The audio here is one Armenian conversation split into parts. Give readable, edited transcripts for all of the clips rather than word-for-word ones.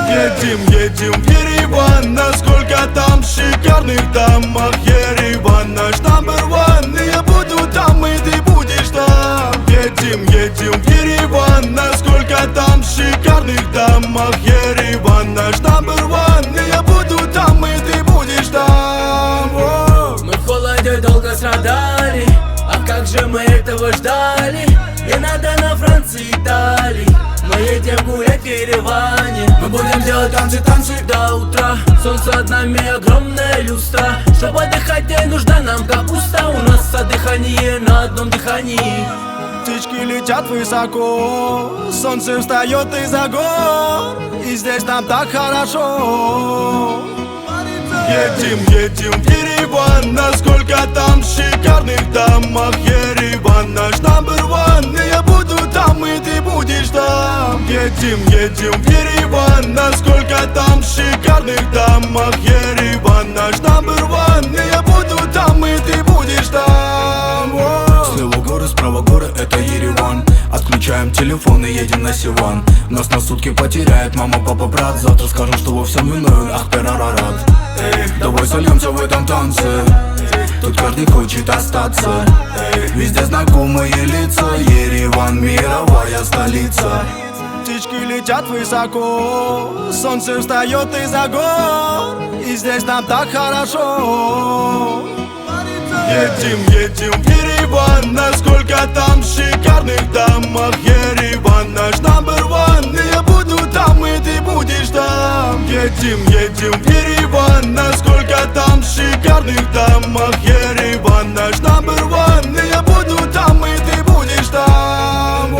Едем в Ереван, насколько там шикарных домах. Ереван наш number one, и я буду там, и ты будешь там. Едем в Ереван, насколько там шикарных домах. Ереван наш number one, и я буду там, и ты будешь там. Мы в холоде долго страдали, а как же мы этого ждали? Не надо на Франции, Италии, мы едем гулять в Ереване. Мы будем делать танцы до утра. Солнце над нами огромная люстра. Чтобы отдыхать не нужна нам капуста. У нас дыхание на одном дыхании. Птички летят высоко, солнце встает из-за гор, и здесь нам так хорошо. Едем в Ереван, насколько там шикарных домах. Ереван наш number one, и я буду там, и ты будешь там. Едем в Ереван, насколько там шикарных домах. Ереван наш number one, и я буду там, и ты будешь там. Слева горы, справа горы, это Ереван. Отключаем телефон и едем на Севан. Нас на сутки потеряет мама, папа, брат. Завтра скажем, что во всем виной Ахперарарат. Давай сольемся в этом танце. Тут каждый хочет остаться. Везде знакомые лица. Ереван, мировая столица. Птички летят высоко, солнце встает из-за гор, и здесь нам так хорошо. Едем в Ереван, насколько там шикарных домах. Ереван наш number one, и я буду там, и ты будешь там. Едем в Ереван, насколько там шикарных домах. Ереван наш number one, и я буду там, и ты будешь там.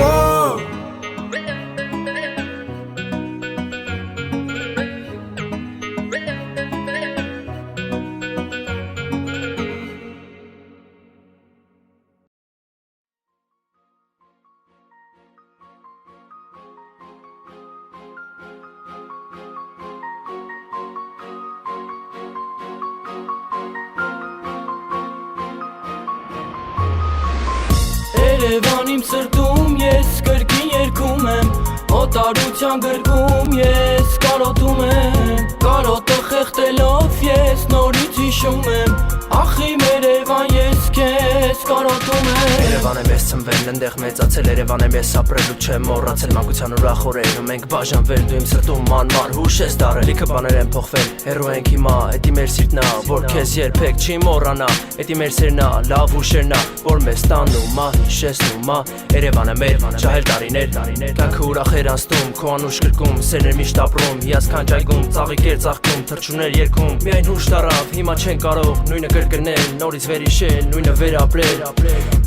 Երևան իմ սրտում ես կրկին երգում եմ, օտարության գրկում ես կարոտում եմ, կարոտը խեղդելով ես նորից հիշում եմ, ախ իմ Երևան ես քեզ կարոտում եմ։ Երևան եմ ես ծնվել, ընդեղ մեծացել, Երևան եմ ես ապրել ու չեմ մոռացել մանկության ուրախ օրերը, մենք բաժանվել, դու իմ սրտում մանմար հուշ ես դարել, լիքը բաներ են փոխվել, հեռու ենք հիմա, էդի մեր սիրտն ա, որ քեզ երբեք չի մոռանա, էդի մեր սերն ա, լավ հուշերն ա, որ մեզ տանում ա, հիշեցնում ա, Երևանը մեր ջահել տարիներ, կյանքը ուրախ էր անցնում, քո անուշ գրկում, սերներ միշտ ապրում, հիասքանչ այգում, ծաղիկ էր ծաղկում, թռչուններ երգում, միայն հուշ տարավ, հիմա չեն կարող նույնը կրկնել, նորից վերհիշել, նույնը վերապրել,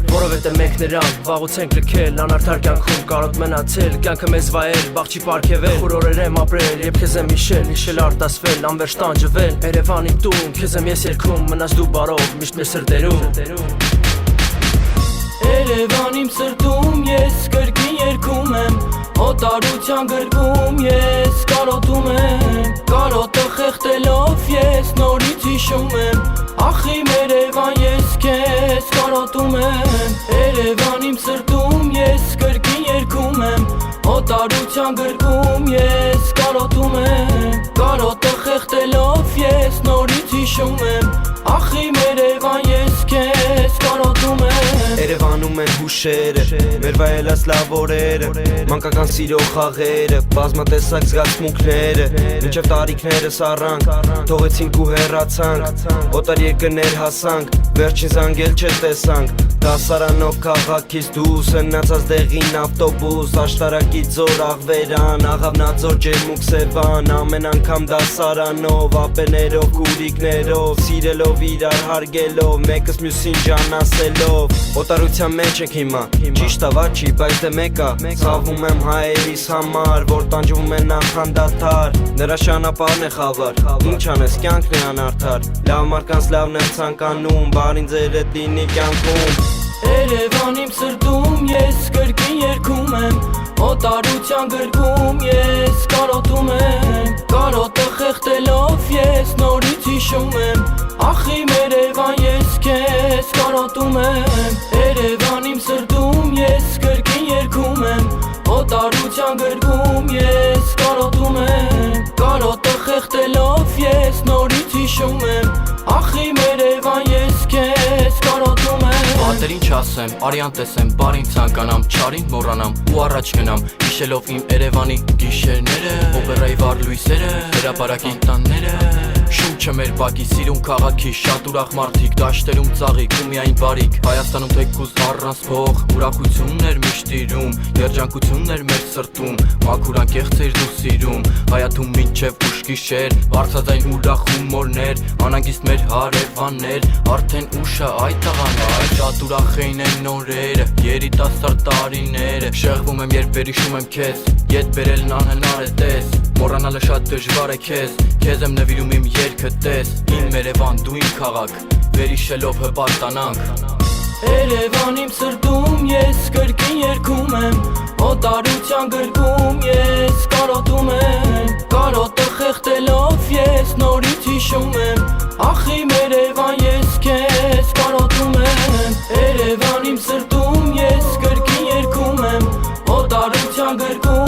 որովհետև մենք նրան վաղուց ենք լքել, անարդար կյանքում կարոտ մնացել, կյանքը մեզ վայել, բաղ չի պարգևել, խուր օրեր եմ ապրել, երբ քեզ եմ հիշել արտասվել, անվերջ տանջվել, Երևան իմ տուն, քեզ եմ ես երգում, մնաս դու բարով, միշտ մեր սրտերում։ Երևան իմ սրտում ես կրկին երգում եմ, օտարության գրկում ես կարոտում եմ, կարոտը խեղդելով ես նորից հիշում եմ, ախ իմ Երևան ես քեզ կարոտում եմ։ Երևան իմ սրտում ես կրկին երգում եմ, օտարության գրկում ես կարոտում եմ, կարոտը խեղդելով ես նորից հիշում եմ, ախ իմ Երևան ես քեզ կարոտում եմ։ Երևանում են հուշերը, մեր վայելած լավ օրերը, մանկական սիրո խաղերը, բազմատեսակ զգացմունքները, մինչև տարիքներս առանք, թողեցինք ու հեռացանք, օտար երկրներ հասանք, վերջին զանգել չտեսանք, դասարանով քաղաքից դուրս հնացած դեղին ավտոբուս, աշտարակից զոր աղվերան, աղավնաձոր ջերմուկ Սևան, ամեն անգամ դասարանով, ապեներով, կուրիկներով, սիրելով իրար հարգելով, մեկս մյուսին ջան ասելով, օտարության մեջ ենք հիմա, ճիշտ ա վաչի, բայց դե մեկա, ցավում եմ հայերիս համար, որ տանջվում են անխանդադար, նրա ճանապարհն է խավար, ինչ անես կյանքն է անարդար, լավ մարկանց լավն եմ ցանկանում, բարին ձերդ լինի կյանքում։ Երևան իմ սրտում ես կրկին երգում եմ, օտարության գրկում ես կարոտում եմ, կարոտը խեղդելով ես նորից հիշում եմ, ախ իմ Երևան ես քեզ կարոտում եմ։ Երևան իմ սրտում ես կրկին երգում եմ, օտարության գրկում ես կարոտում եմ, ասեմ, արյան տեսեմ, բարին ցանկանամ, չարին մոռանամ ու առաջ գնամ Հիշելով իմ Երևանի գիշերները, օպերայի վառ լույսերը, հրապարակի տանները Շունչը մեր բակի, սիրուն քաղաքի, շատ ուրախ մարդիկ, դաշտերում ծաղիկ ու միայն բարիք Հայաստանում թեկուզ առանց փող, ուրախություններ միշտ իրում, երջանկություններ մեր սրտում, մաքուր անկեղծ էր դու սիրում Հայաթում մինչև ուշ գիշեր, բարձրաձայն ուրախ հումորներ, անհանգիստ մեր հարևաններ, արդեն ուշը այդ տղաներ Շատ ուրախ էին այն նորերը, երիտասարդ տարիները Շեղվում եմ երբ վերհիշում եմ քեզ, ետ բերելն անհնար է տես Մոռանալը շատ դժվար է քեզ եմ նվիրում իմ երգը տես Իմ Երևան, դու իմ քաղաք, վերհիշելով հպարտանանք Երևան իմ սրտում ես կրկին երգում եմ Օտարության գրկում ես կարոտում եմ Կարոտը խեղդելով ես նորից հիշում եմ Ախ իմ Երևան ես քեզ կարոտում եմ Երևան իմ սրտում ես կրկին երգում եմ Օտարության գրկում